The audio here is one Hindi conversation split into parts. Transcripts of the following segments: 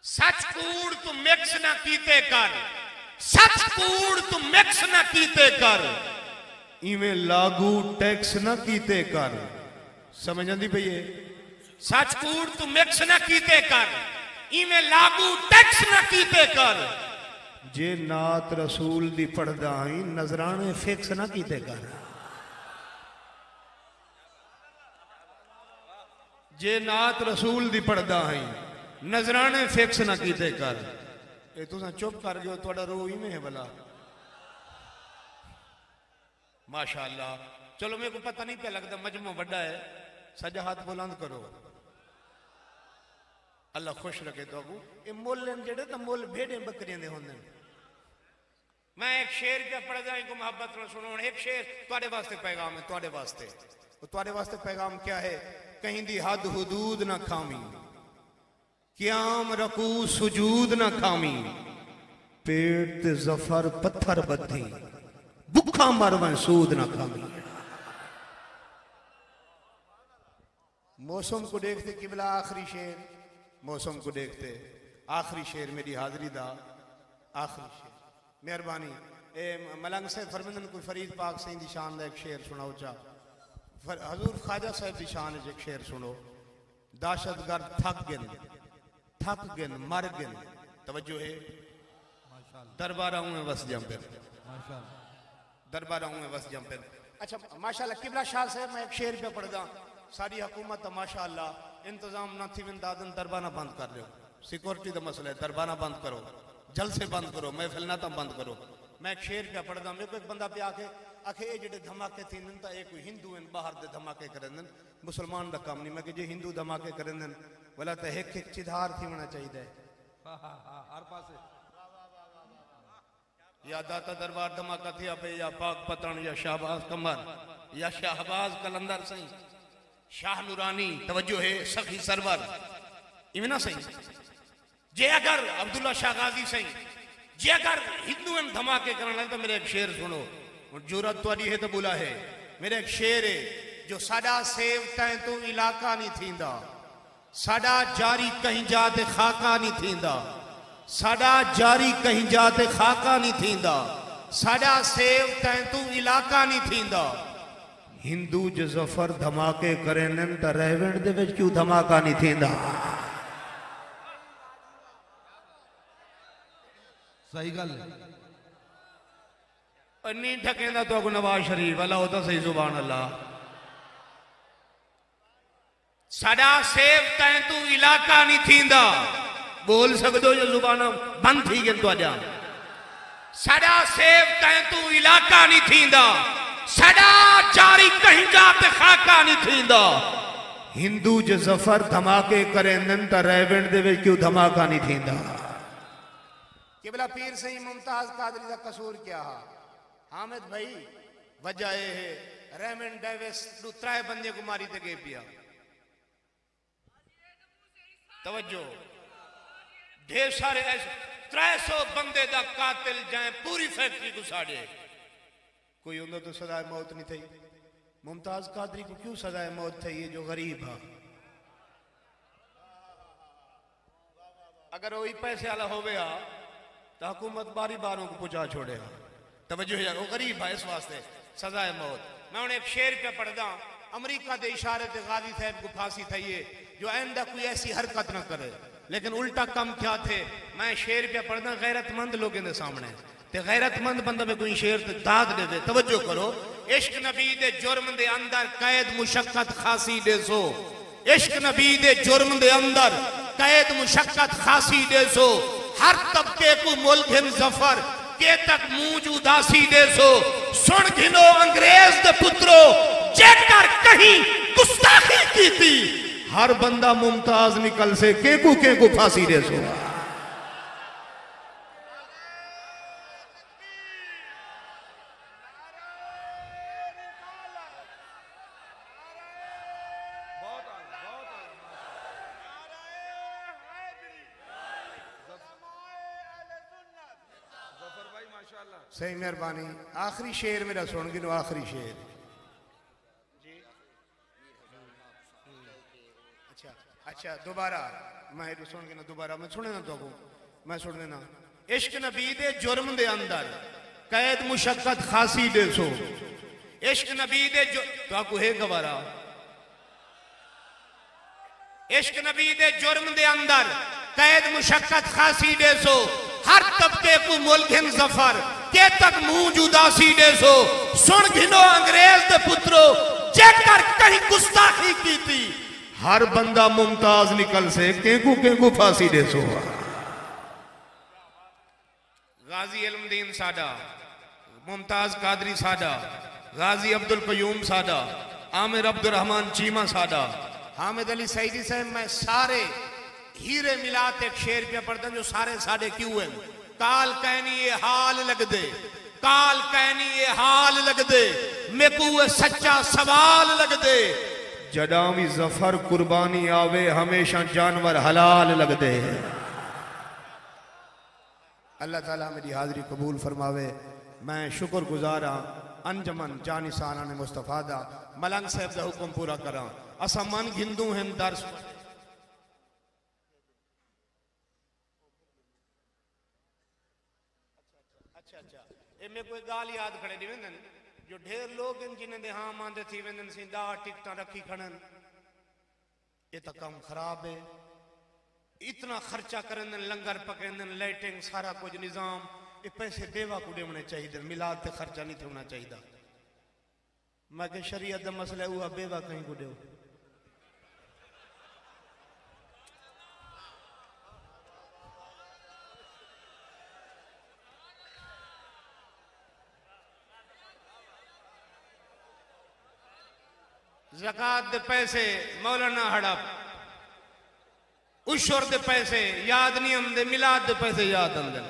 सच कूड़ तू मिक्स ना कीते कर, सच कूड़ तू मिक्स ना कीते कर, इवें लागू टैक्स ना कीते कर। समझ आंदी पई है? सच कूड़ तू मिक्स ना कीते कर, इवें लागू टैक्स ना कीते कर। जे नात रसूल दी पढ़दा ही नजराने फिक्स ना कीते कर। जे नात रसूल दी पढ़दा ही नजराने फिक्स ना कीते कर। ये तुसा चुप कर गए, थोड़ा रो ही में है भला। माशाअल्लाह। चलो मेरे को पता नहीं क्या लगता, मजमू बड़ा है। सजा हाथ बुलंद करो, अल्लाह खुश रखे तो। ये मुल जेडे तो मुल भेड़े बकरियां दे होंदे। मैं एक शेर क्या पढ़ जाए को मोहब्बत में सुनो। एक शेर तुम्हारे वास्ते पैगाम है, तुम्हारे वास्ते। तुम्हारे वास्ते पैगाम क्या है? कहीं दी हद हुदूद ना खामी, क्याम रकू सुजूद ना खामी, पेट ते जफर पत्थर बद्धी, भुखा मरवन सूद ना खामी। मौसम को देखते किबला आखिरी शेर, मौसम को देखते आखिरी शेर मेरी हाजिरी दा आखिरी शेर। मेहरबानी ए मलंग से फरमंदन कोई फरीद पाक सिंह दी शान दा एक शेर सुनाओ चा। हजूर ख्वाजा साहब दी शान है एक शेर सुनो। दहशतगर्द थक गिन मर गिन, तवज्जो है। दरबारा में बस जंपे, दरबारा में बस जंपे। अच्छा माशाल्लाह किबला शाह साहब मैं एक शेर पे पढ़दा। सारी हुकूमत माशाल्लाह इंतजाम ना थी दादन दरबारा बंद कर दो। सिक्योरिटी का मसला है, दरबारा बंद करो, जल से बंद करो, महफिल ना तो बंद करो। मैं एक शेर पे पढ़दा। मेरे को एक बंदा पे आके आखे ये जेडे धमाके थी तो ये कोई हिंदू हैं बाहर दे धमाके करें, मुसलमान का काम नहीं। मैं कि जे हिंदू धमाके करें बोला तो एक एक चिधार थी होना चाहिए हर पास। या दाता दरबार धमाका थी पे, या पाक पतन, या शाहबाज कमर, या शाहबाज कलंदर सही, शाह नूरानी, तवज्जो है, सखी सरवर, इमना सही। जे अगर अब्दुल्ला शाह गाजी सही, जे अगर हिंदू में धमाके करना तो मेरे एक शेर सुनो। जरूरत थोड़ी है तो बुला है। मेरे एक शेर है जो साडा सेव तैं तू इलाका नहीं थींदा, साडा जारी कहीं जाते खाका नहीं थींदा, साडा जारी कहीं जाते खाका नहीं थींदा, साडा सेव तैं तू इलाका नहीं थींदा। हिंदू जो जफर धमाके करें तो रहवण दे विच क्यों धमाका नहीं थींदा? सही गल है। नहीं ठकेंदा तो अगो नवाज शरीफ वाला होता सही। जुबान अल्लाह। साडा सेव तैं तू इलाका नहीं थींदा, बोल सकदो जो जुबान बंद थी गन तो जा। साडा सेव तैं तू इलाका नहीं थींदा, साडा जारी कहीं जाते खाका नहीं थींदा। हिंदू जो जफर धमाके करें तो रहवण दे विच क्यों धमाका नहीं थींदा? किबला पीर सही मुमताज कादरी का कसूर क्या है? हामिद भाई वजह यह है रेमन डेविस त्रै बंदे को मारी ते गए पिया। तवज्जो, ढेर सारे ऐसे 300 बंदे दा कातिल जाए पूरी फैक्ट्री को साड़े, कोई उन्हें तो सजाए मौत नहीं थी। मुमताज कादरी को क्यों सजाए मौत थी? ये जो गरीब है, अगर वही पैसे वाला हो गया तो हुकूमत बारी बारों को पुचा छोड़ेगा। तवज्जो है, वो गरीब है इस वास्ते सजाए मौत। मैं उन्हें एक शेर पे पढ़दा। अमेरिका के इशारे से गाजी साहब को फांसी थी है जो आइंदा कोई ऐसी हरकत न करे, लेकिन उल्टा कम क्या थे। मैं शेर पे पढ़दा गैरतमंद लोगों के सामने, ते गैरतमंद बंदा में कोई शेर ते दाद दे दे। तवज्जो करो, इश्क नबी दे जुर्म दे अंदर कैद मुशक्कत खासी दे सो, इश्क नबी दे जुर्म दे अंदर कैद मुशक्कत खासी दे सो, हर तबके को मुल्क जफर के तक मूंज उदासी दे सो। सुन घिनो अंग्रेज दे पुत्रो, जेकर कहीं गुस्ताखी की थी, हर बंदा मुमताज निकल से के को फांसी दे सो। सही मेहरबानी। आखिरी शेर मेरा सुन गिनो, आखिरी शेर जी। अच्छा अच्छा दोबारा मैं सुन के ना दोबारा मैं सुने ना तो मैं सुन देना इश्क नबी दे जुर्म दे अंदर कैद मुशक्कत खासी दे सो इश्क नबी दे तो आपको है गवारा इश्क नबी दे जुर्म दे अंदर कैद मुशक्कत खासी दे सो हर तबके को मुल्क जफर के तक मुंह जुदासी दे सो सुन घिनो अंग्रेज दे पुत्रो जेकर कहीं गुस्ताखी की थी हर बंदा मुमताज निकल से केकू फांसी दे सो गाजी इल्मुद्दीन साडा मुमताज कादरी साडा गाजी अब्दुल कयूम साडा आमिर अब्दुल रहमान चीमा साडा हामिद अली सईदी साहब मैं सारे हीरे मिलाते एक शेर पे पढ़ता जो सारे साडे क्यों हैं काल कहनी ये हाल लग दे काल कहनी ये हाल लग दे मेकू सच्चा सवाल लग दे जडावी जफर कुर्बानी आवे हमेशा जानवर हलाल लग दे अल्लाह ताला मेरी हाजिरी कबूल फरमावे मैं शुक्रगुजार हाँ अंजमन जानिसाना ने मुस्तफा दा मलंग साहब का हुक्म पूरा करा असा मन गिंदू हैं दर्श अच्छा ए में कोई गाल याद खड़े दी वेंदन जो ढेर लोग इन जिन्हें दे हाँ मांदे थी वेंदन सीधा टिकटा रखी खड़न ये तो काम खराब है इतना खर्चा करन लंगर पकड़न लाइटिंग सारा कुछ निजाम ये पैसे देवा को देने चाहिए मिलाद ते खर्चा नहीं होना चाहिए मैं के शरीयत दा मसला हुआ बेवा कहीं को देव ज़कात दे पैसे मौलाना हड़प उशर दे पैसे याद नहीं आंदे मिलाद दे पैसे याद आंदे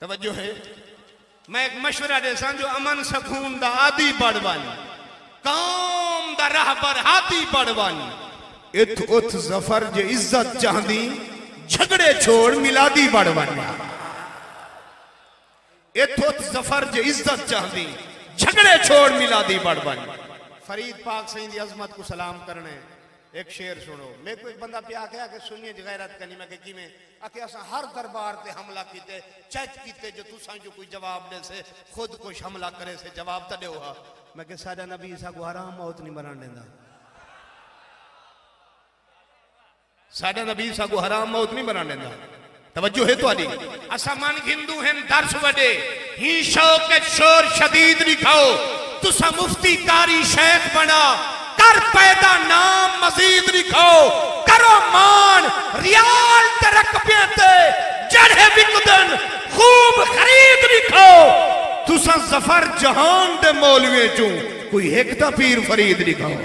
तवज्जो है मैं एक मशवरा देसा जो अमन सकून दा आदि बढ़वानी कौम दा रहबर हादी बढ़वानी इत उत जफर जे इज्जत चाहदी झगड़े छोड़ मिलादी बढ़वानी इत उत जफर जे इज्जत चाहदी झगड़े छोड़ मिलादी बढ़वानी फरीद पाक सही दी अजमत को सलाम करने एक शेर सुनो मैं कोई बंदा पे आके आके सुनिए गैरत करनी मैं कि में आके असा हर दरबार ते हमला कीते चेक कीते जो तुसा जो कोई जवाब दे से खुद कुछ हमला करे से जवाब त देओ हा मैं कि साडा नबी ईसा को हराम मौत नहीं मरण देंदा साडा नबी ईसा को हराम मौत नहीं मरण देंदा तवज्जो है तवाडी असा मन हिंदू हैं दर्स वडे ही शौक के शोर शदीद दिखाओ तुसा मुफ्ती कारी शेख बना कर पैदा नाम मजीद लिखाओ करो मान रियाल ते रकबे ते जड़े बिकदन खूब खरीद लिखाओ तुसा जफर जहान दे मौलवी चू कोई एक ता पीर फरीद लिखाओ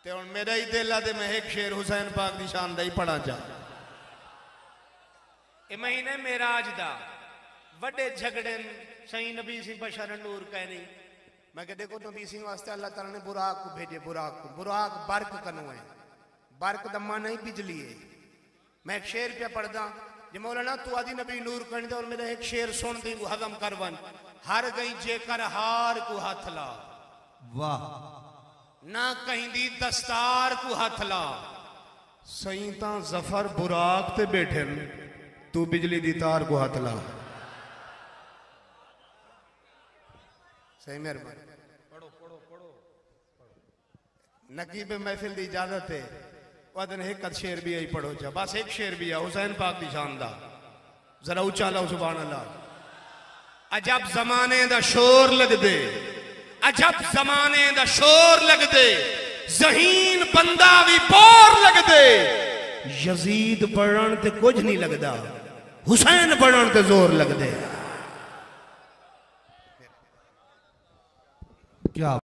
ते हुन मेरा ही दिल आ ते मैं एक शेर हुसैन पाक दी शान दा ही पढ़ा जा ए महीने मेराज दा वड्डे झगड़े सही नबी सिंह बशर नूर कहनी मैं कह देखो नबी सिंह वास्ते अल्लाह ताला ने बुराक को भेजे बुराक को बुराक बर्क कनु है बर्क दमा नहीं बिजली है मैं एक शेर पे पढ़दा जे मौलाना तू आदि नबी नूर कहनी और मेरा एक शेर सुन दी हजम करवन हर गई जेकर हार को हाथ ला वाह ना कहीं दी दस्तार को हाथ ला सही ता जफर बुराक ते बैठे तू बिजली दी तार को हाथ ला सही मेहरबानी पढ़ो पढ़ो पढ़ो नकीब महफिल की इजाजत है वदन एक शेर भी आई पढ़ो जा बस एक शेर भी है हुसैन पाक की शानदार जरा ऊंचा लो सुभान अल्लाह अजब जमाने दा शोर लग दे अजब जमाने दा शोर लग दे जहीन बंदा भी बोर लग दे यजीद पढ़न ते कुछ नहीं लगदा हुसैन पढ़न ते जोर लग दे क्या